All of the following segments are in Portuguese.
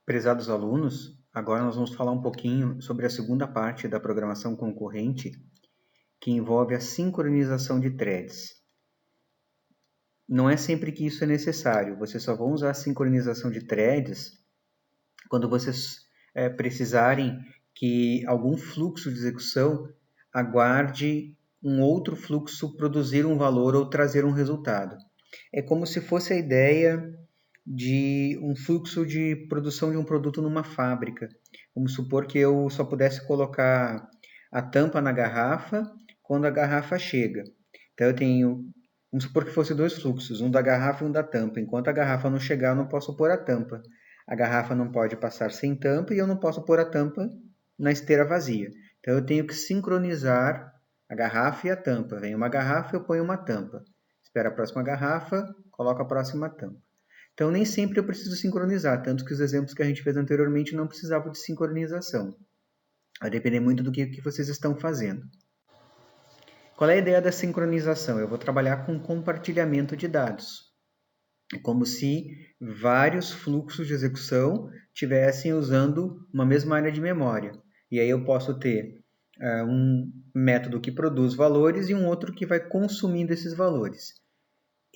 Prezados alunos, agora nós vamos falar um pouquinho sobre a segunda parte da programação concorrente, que envolve a sincronização de threads. Não é sempre que isso é necessário, vocês só vão usar a sincronização de threads quando vocês precisarem que algum fluxo de execução aguarde um outro fluxo produzir um valor ou trazer um resultado. É como se fosse a ideia de um fluxo de produção de um produto numa fábrica. Vamos supor que eu só pudesse colocar a tampa na garrafa quando a garrafa chega. Então eu tenho, vamos supor que fosse dois fluxos, um da garrafa e um da tampa. Enquanto a garrafa não chegar, eu não posso pôr a tampa. A garrafa não pode passar sem tampa e eu não posso pôr a tampa na esteira vazia. Então eu tenho que sincronizar a garrafa e a tampa. Vem uma garrafa, eu ponho uma tampa. Espera a próxima garrafa, coloco a próxima tampa. Então, nem sempre eu preciso sincronizar, tanto que os exemplos que a gente fez anteriormente não precisavam de sincronização. Vai depender muito do que vocês estão fazendo. Qual é a ideia da sincronização? Eu vou trabalhar com compartilhamento de dados. É como se vários fluxos de execução estivessem usando uma mesma área de memória. E aí eu posso ter um método que produz valores e um outro que vai consumindo esses valores.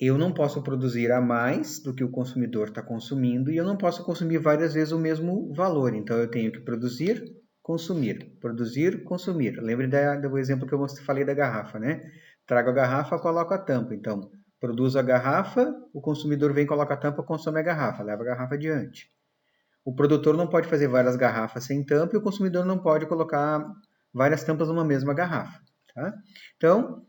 Eu não posso produzir a mais do que o consumidor está consumindo e eu não posso consumir várias vezes o mesmo valor. Então, eu tenho que produzir, consumir. Produzir, consumir. Lembre do exemplo que eu falei da garrafa, né? Trago a garrafa, coloco a tampa. Então, produzo a garrafa, o consumidor vem, coloca a tampa, consome a garrafa, leva a garrafa adiante. O produtor não pode fazer várias garrafas sem tampa e o consumidor não pode colocar várias tampas numa mesma garrafa. Tá? Então,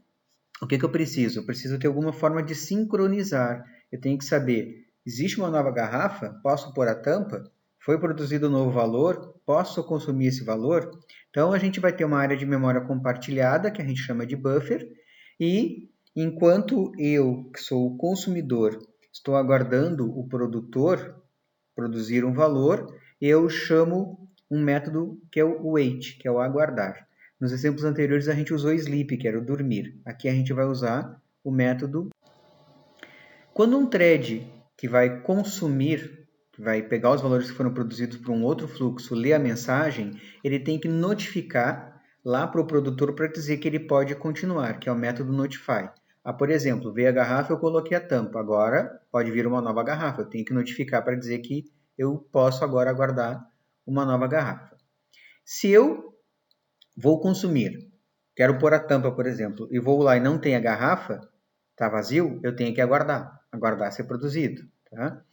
o que eu preciso? Eu preciso ter alguma forma de sincronizar. Eu tenho que saber, existe uma nova garrafa? Posso pôr a tampa? Foi produzido um novo valor? Posso consumir esse valor? Então, a gente vai ter uma área de memória compartilhada, que a gente chama de buffer, e enquanto eu, que sou o consumidor, estou aguardando o produtor produzir um valor, eu chamo um método que é o wait, que é o aguardar. Nos exemplos anteriores a gente usou sleep, que era o dormir. Aqui a gente vai usar o método. Quando um thread que vai consumir, que vai pegar os valores que foram produzidos por um outro fluxo, lê a mensagem, ele tem que notificar lá para o produtor para dizer que ele pode continuar, que é o método notify. Por exemplo, veio a garrafa, eu coloquei a tampa, agora pode vir uma nova garrafa. Eu tenho que notificar para dizer que eu posso agora aguardar uma nova garrafa. Se eu vou consumir, quero pôr a tampa, por exemplo, e vou lá e não tem a garrafa, está vazio, eu tenho que aguardar ser produzido. Tá?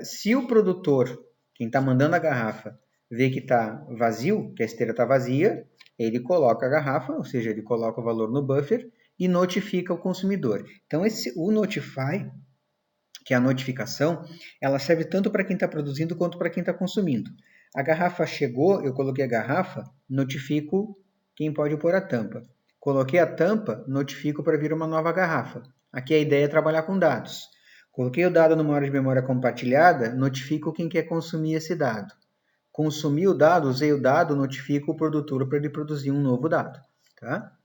Se o produtor, quem está mandando a garrafa, vê que está vazio, que a esteira está vazia, ele coloca a garrafa, ou seja, ele coloca o valor no buffer e notifica o consumidor. Então, o notify, que é a notificação, ela serve tanto para quem está produzindo quanto para quem está consumindo. A garrafa chegou, eu coloquei a garrafa, notifico quem pode pôr a tampa. Coloquei a tampa, notifico para vir uma nova garrafa. Aqui a ideia é trabalhar com dados. Coloquei o dado numa área de memória compartilhada, notifico quem quer consumir esse dado. Consumi o dado, usei o dado, notifico o produtor para ele produzir um novo dado. Tá?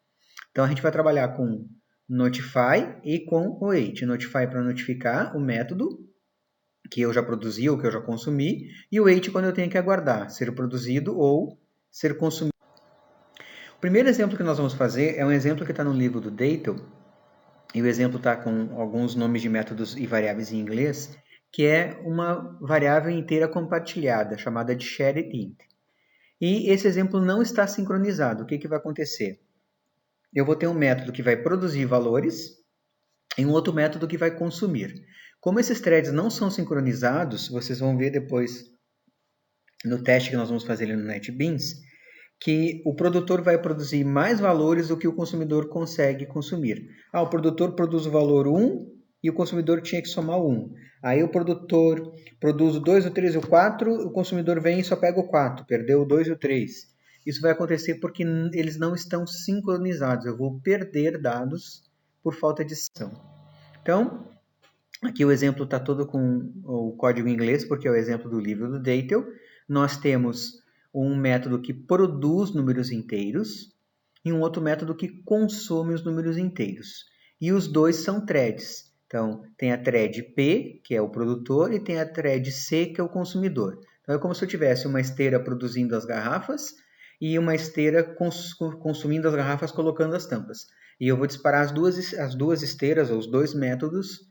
Então, a gente vai trabalhar com notify e com o wait. Notify para notificar o método que eu já produzi ou que eu já consumi, e o wait quando eu tenho que aguardar ser produzido ou ser consumido. O primeiro exemplo que nós vamos fazer é um exemplo que está no livro do Deitel, e o exemplo está com alguns nomes de métodos e variáveis em inglês, que é uma variável inteira compartilhada, chamada de shared int. E esse exemplo não está sincronizado. O que vai acontecer? Eu vou ter um método que vai produzir valores e um outro método que vai consumir. Como esses threads não são sincronizados, vocês vão ver depois no teste que nós vamos fazer ali no NetBeans, que o produtor vai produzir mais valores do que o consumidor consegue consumir. O produtor produz o valor 1 e o consumidor tinha que somar o 1. Aí o produtor produz o 2, o 3 e o 4, o consumidor vem e só pega o 4, perdeu o 2 e o 3. Isso vai acontecer porque eles não estão sincronizados. Eu vou perder dados por falta de sincronização. Então, aqui o exemplo está todo com o código em inglês, porque é o exemplo do livro do Deitel. Nós temos um método que produz números inteiros e um outro método que consome os números inteiros. E os dois são threads. Então, tem a thread P, que é o produtor, e tem a thread C, que é o consumidor. Então, é como se eu tivesse uma esteira produzindo as garrafas e uma esteira consumindo as garrafas, colocando as tampas. E eu vou disparar as duas esteiras, ou os dois métodos,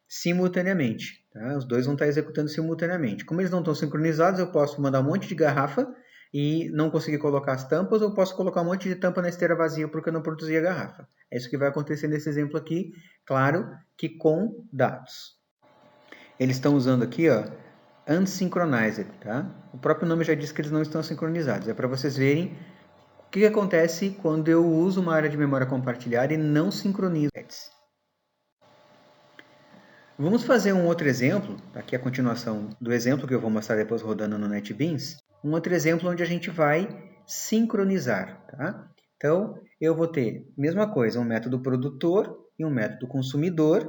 simultaneamente. Tá? Os dois vão estar executando simultaneamente. Como eles não estão sincronizados, eu posso mandar um monte de garrafa e não conseguir colocar as tampas, ou posso colocar um monte de tampa na esteira vazia porque eu não produzi a garrafa. É isso que vai acontecer nesse exemplo aqui, claro que com dados. Eles estão usando aqui, ó, unsynchronized, tá? O próprio nome já diz que eles não estão sincronizados. É para vocês verem o que acontece quando eu uso uma área de memória compartilhada e não sincronizo. Vamos fazer um outro exemplo, aqui a continuação do exemplo que eu vou mostrar depois rodando no NetBeans. Um outro exemplo onde a gente vai sincronizar, tá? Então, eu vou ter, mesma coisa, um método produtor e um método consumidor.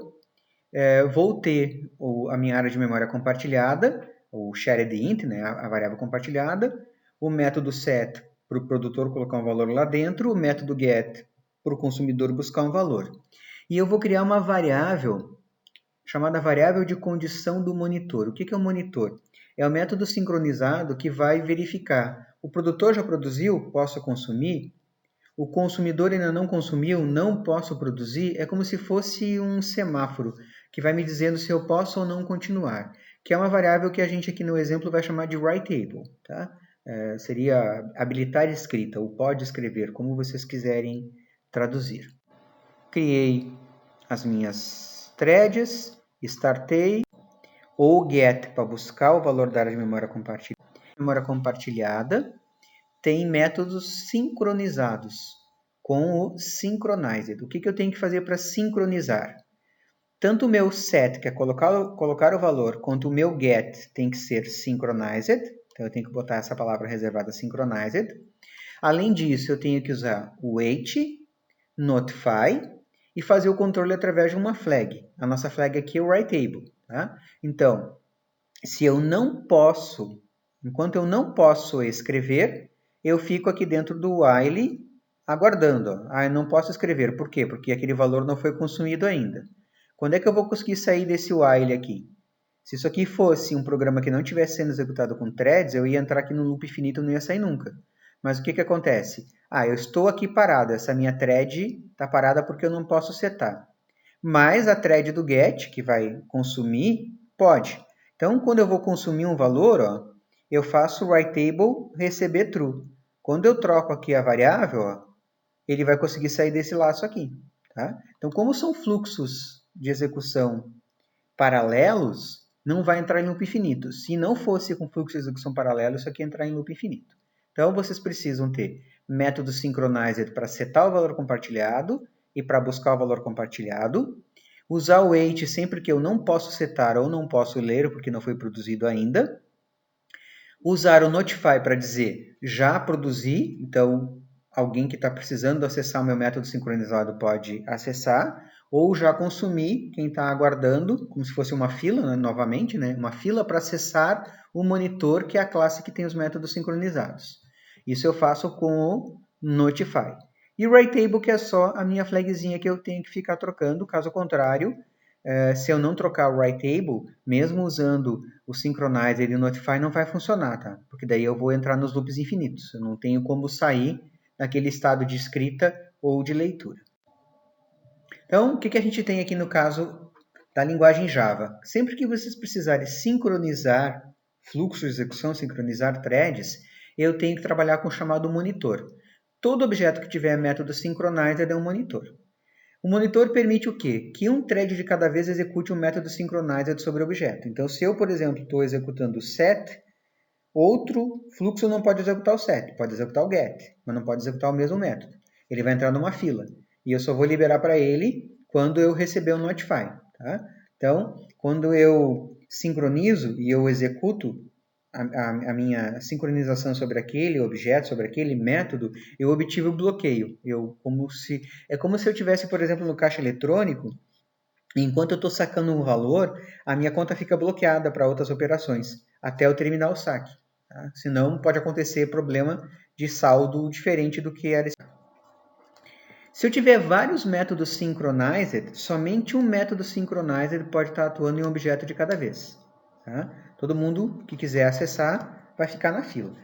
Vou ter a minha área de memória compartilhada, o shared int, né, a variável compartilhada, o método set para o produtor colocar um valor lá dentro, o método get para o consumidor buscar um valor. E eu vou criar uma variável chamada variável de condição do monitor. O que é o monitor? É o método sincronizado que vai verificar: o produtor já produziu, posso consumir? O consumidor ainda não consumiu, não posso produzir? É como se fosse um semáforo que vai me dizendo se eu posso ou não continuar, que é uma variável que a gente aqui no exemplo vai chamar de writable, tá? Seria habilitar escrita, ou pode escrever, como vocês quiserem traduzir. Criei as minhas threads, startei, ou get para buscar o valor da área de memória compartilhada. Memória compartilhada tem métodos sincronizados com o synchronized. O que eu tenho que fazer para sincronizar? Tanto o meu set, que é colocar o valor, quanto o meu get tem que ser synchronized. Então, eu tenho que botar essa palavra reservada synchronized. Além disso, eu tenho que usar o wait, notify e fazer o controle através de uma flag. A nossa flag aqui é o writable. Tá? Então, se eu não posso, enquanto eu não posso escrever, eu fico aqui dentro do while aguardando. Eu não posso escrever. Por quê? Porque aquele valor não foi consumido ainda. Quando é que eu vou conseguir sair desse while aqui? Se isso aqui fosse um programa que não estivesse sendo executado com threads, eu ia entrar aqui no loop infinito e não ia sair nunca. Mas o que acontece? Eu estou aqui parado. Essa minha thread está parada porque eu não posso setar. Mas a thread do get, que vai consumir, pode. Então, quando eu vou consumir um valor, eu faço o writable receber true. Quando eu troco aqui a variável, ele vai conseguir sair desse laço aqui. Tá? Então, como são fluxos de execução paralelos, não vai entrar em loop infinito. Se não fosse com fluxo de execução paralelo, isso aqui ia entrar em loop infinito. Então, vocês precisam ter método synchronized para setar o valor compartilhado e para buscar o valor compartilhado. Usar o wait sempre que eu não posso setar ou não posso ler, porque não foi produzido ainda. Usar o notify para dizer já produzi, então alguém que está precisando acessar o meu método sincronizado pode acessar. Ou já consumi, quem está aguardando, como se fosse uma fila, né, novamente, né, uma fila para acessar o monitor, que é a classe que tem os métodos sincronizados. Isso eu faço com o notify. E o writable, que é só a minha flagzinha que eu tenho que ficar trocando. Caso contrário, se eu não trocar o writable, mesmo usando o synchronizer e o notify, não vai funcionar, tá? Porque daí eu vou entrar nos loops infinitos. Eu não tenho como sair daquele estado de escrita ou de leitura. Então, o que a gente tem aqui no caso da linguagem Java? Sempre que vocês precisarem sincronizar fluxo de execução, sincronizar threads, eu tenho que trabalhar com o chamado monitor. Todo objeto que tiver método synchronizer é um monitor. O monitor permite o quê? Que um thread de cada vez execute um método synchronized sobre o objeto. Então, se eu, por exemplo, estou executando o set, outro fluxo não pode executar o set, pode executar o get, mas não pode executar o mesmo método. Ele vai entrar numa fila. E eu só vou liberar para ele quando eu receber o notify. Tá? Então, quando eu sincronizo e eu executo a minha sincronização sobre aquele objeto, sobre aquele método, eu obtive o bloqueio. É como se eu tivesse, por exemplo, no caixa eletrônico, enquanto eu estou sacando um valor, a minha conta fica bloqueada para outras operações, até eu terminar o saque. Tá? Senão pode acontecer problema de saldo diferente do que era. Se eu tiver vários métodos synchronized, somente um método synchronized pode estar atuando em um objeto de cada vez. Tá? Todo mundo que quiser acessar vai ficar na fila.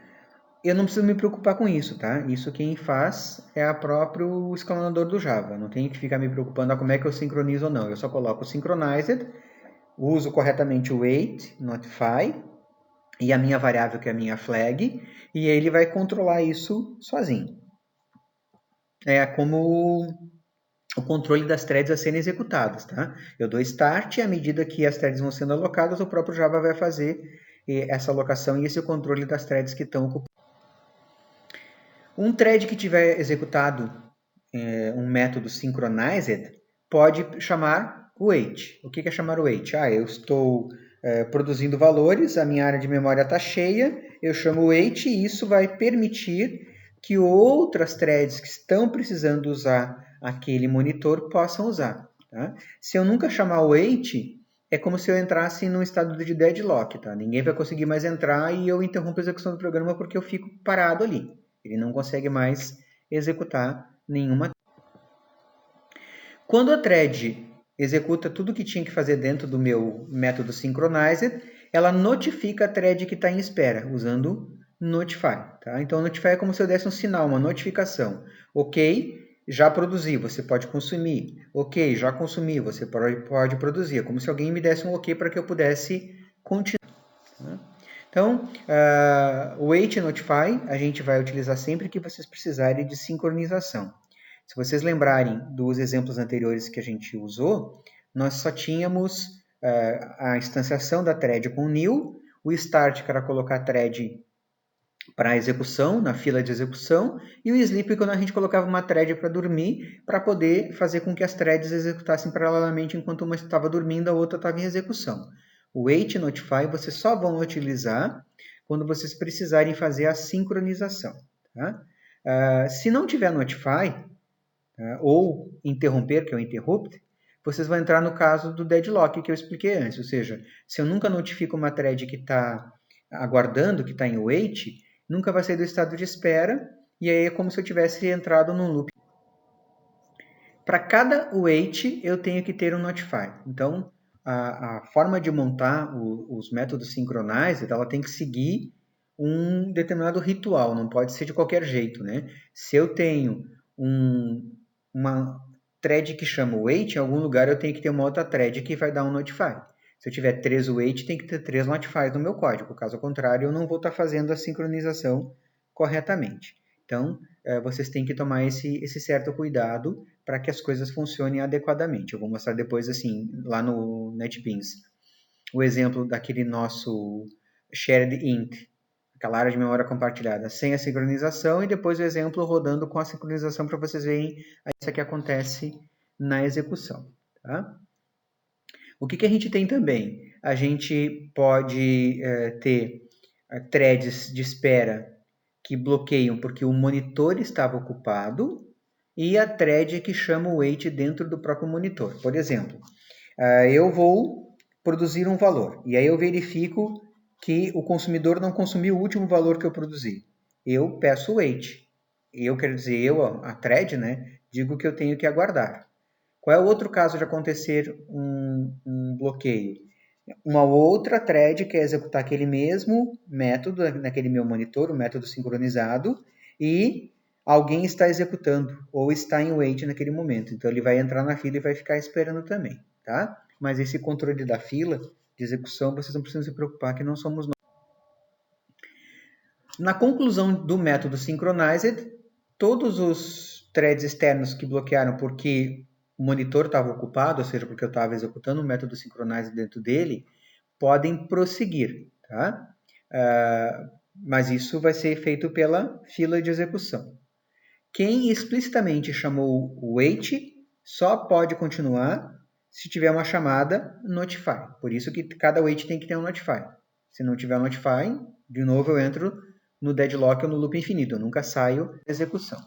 Eu não preciso me preocupar com isso, tá? Isso quem faz é o próprio escalonador do Java. Não tenho que ficar me preocupando como é que eu sincronizo ou não. Eu só coloco o synchronized, uso corretamente o wait, notify, e a minha variável que é a minha flag, e ele vai controlar isso sozinho. É como o controle das threads a serem executadas, tá? Eu dou start e à medida que as threads vão sendo alocadas, o próprio Java vai fazer essa alocação e esse controle das threads que estão ocupadas. Um thread que tiver executado um método synchronized pode chamar wait. O que é chamar wait? Eu estou produzindo valores, a minha área de memória está cheia, eu chamo wait e isso vai permitir que outras threads que estão precisando usar aquele monitor possam usar. Tá? Se eu nunca chamar wait, é como se eu entrasse num estado de deadlock. Tá? Ninguém vai conseguir mais entrar e eu interrompo a execução do programa porque eu fico parado ali. Ele não consegue mais executar nenhuma. Quando a thread executa tudo que tinha que fazer dentro do meu método synchronized, ela notifica a thread que está em espera, usando notify. Tá? Então, notify é como se eu desse um sinal, uma notificação. Ok, já produzi, você pode consumir. Ok, já consumi, você pode produzir. É como se alguém me desse um ok para que eu pudesse continuar. Então, o wait notify a gente vai utilizar sempre que vocês precisarem de sincronização. Se vocês lembrarem dos exemplos anteriores que a gente usou, nós só tínhamos a instanciação da thread com new, o start que era colocar a thread para execução, na fila de execução, e o sleep quando a gente colocava uma thread para dormir, para poder fazer com que as threads executassem paralelamente enquanto uma estava dormindo, a outra estava em execução. O wait notify vocês só vão utilizar quando vocês precisarem fazer a sincronização. Tá? Se não tiver notify, ou interromper, que é o interrupt, vocês vão entrar no caso do deadlock que eu expliquei antes. Ou seja, se eu nunca notifico uma thread que está aguardando, que está em wait, nunca vai sair do estado de espera, e aí é como se eu tivesse entrado num loop. Para cada wait, eu tenho que ter um notify. Então, a forma de montar os métodos synchronized, ela tem que seguir um determinado ritual, não pode ser de qualquer jeito, né? Se eu tenho uma thread que chama wait, em algum lugar eu tenho que ter uma outra thread que vai dar um notify. Se eu tiver 3 wait, tem que ter 3 notifies no meu código. Caso contrário, eu não vou estar fazendo a sincronização corretamente. Então, vocês têm que tomar esse certo cuidado para que as coisas funcionem adequadamente. Eu vou mostrar depois, assim, lá no NetBeans, o exemplo daquele nosso shared int, aquela área de memória compartilhada, sem a sincronização, e depois o exemplo rodando com a sincronização para vocês verem a diferença que acontece na execução. Tá? O que a gente tem também? A gente pode ter threads de espera que bloqueiam porque o monitor estava ocupado e a thread que chama o wait dentro do próprio monitor. Por exemplo, eu vou produzir um valor e aí eu verifico que o consumidor não consumiu o último valor que eu produzi. Eu peço o wait. Eu quero dizer, a thread, né, digo que eu tenho que aguardar. Qual é o outro caso de acontecer um bloqueio? Uma outra thread quer executar aquele mesmo método naquele meu monitor, o método sincronizado, e alguém está executando ou está em wait naquele momento. Então ele vai entrar na fila e vai ficar esperando também, tá? Mas esse controle da fila de execução, vocês não precisam se preocupar que não somos nós. Na conclusão do método synchronized, todos os threads externos que bloquearam porque o monitor estava ocupado, ou seja, porque eu estava executando o método synchronized dentro dele, podem prosseguir, tá? Mas isso vai ser feito pela fila de execução. Quem explicitamente chamou o wait só pode continuar se tiver uma chamada notify. Por isso que cada wait tem que ter um notify. Se não tiver notify, de novo eu entro no deadlock ou no loop infinito. Eu nunca saio da execução.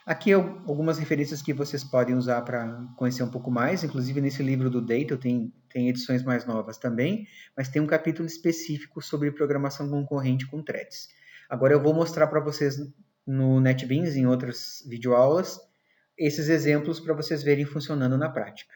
Aqui algumas referências que vocês podem usar para conhecer um pouco mais, inclusive nesse livro do Data tem edições mais novas também, mas tem um capítulo específico sobre programação concorrente com threads. Agora eu vou mostrar para vocês no NetBeans, em outras videoaulas, esses exemplos para vocês verem funcionando na prática.